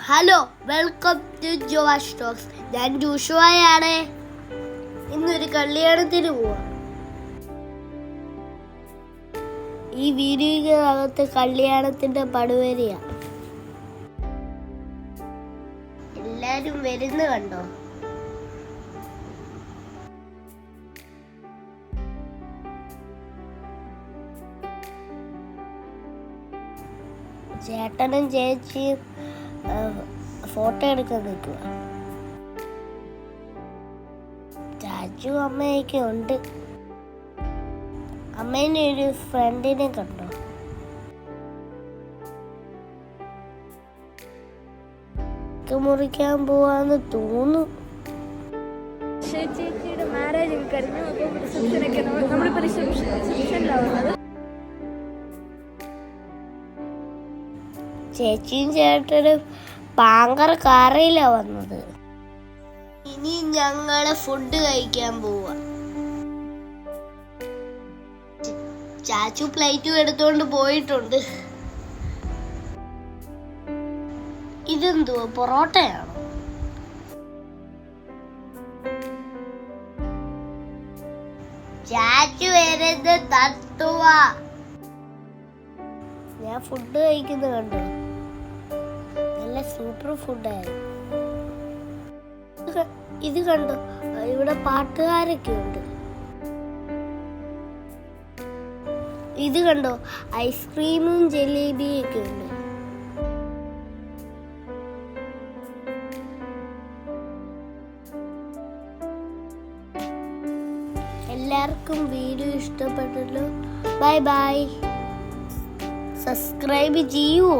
Hello, welcome to Joash talks. ഞാൻ ജോഷുവയാണ്. ഇന്നൊരു കല്യാണത്തിന് പോവാം. ഈ വീഡിയോയ്ക്കകത്ത് കല്യാണത്തിന്റെ പടുവരിയാ. എല്ലാരും വരുന്ന കണ്ടോ? ചേട്ടനും ചേച്ചിയും ഫോട്ടോ എടുക്കാൻ നിൽക്കുക. ചാച്ചും അമ്മയൊക്കെ ഉണ്ട്. അമ്മേനെ ഒരു ഫ്രണ്ടിനെ കണ്ടോ? മുറിക്കാൻ പോവാന്ന് തോന്നുന്നു. ചേച്ചിയുടെ മാരേജ് കഴിഞ്ഞു. അപ്പോൾ റിസപ്ഷനൊക്കെ നമ്മളിപ്പോൾ റിസപ്ഷനിലാവുന്നത്. ചേച്ചിയും ചേട്ടനും പാങ്കർ കാറിലാ വന്നത്. ഇനി ഞങ്ങള് ഫുഡ് കഴിക്കാൻ പോവാ. ചാച്ചു പ്ലേറ്റും എടുത്തോണ്ട് പോയിട്ടുണ്ട്. ഇതെന്തുവാ, പൊറോട്ടയാണോ? ചാച്ചു വരുന്നത് തട്ടുവാ. ഞാൻ ഫുഡ് കഴിക്കുന്നത് കണ്ടോ? നല്ല സൂപ്പർ ഫുഡായിരുന്നു. ഇത് കണ്ടോ, ഇവിടെ പാട്ടുകാരൊക്കെ ഉണ്ട്. ഇത് കണ്ടോ, ഐസ്ക്രീമും ജിലേബിയും ഒക്കെ ഉണ്ട്. എല്ലാവർക്കും വീഡിയോ ഇഷ്ടപ്പെട്ടല്ലോ. Bye bye. സബ്സ്ക്രൈബ് ചെയ്യുമോ?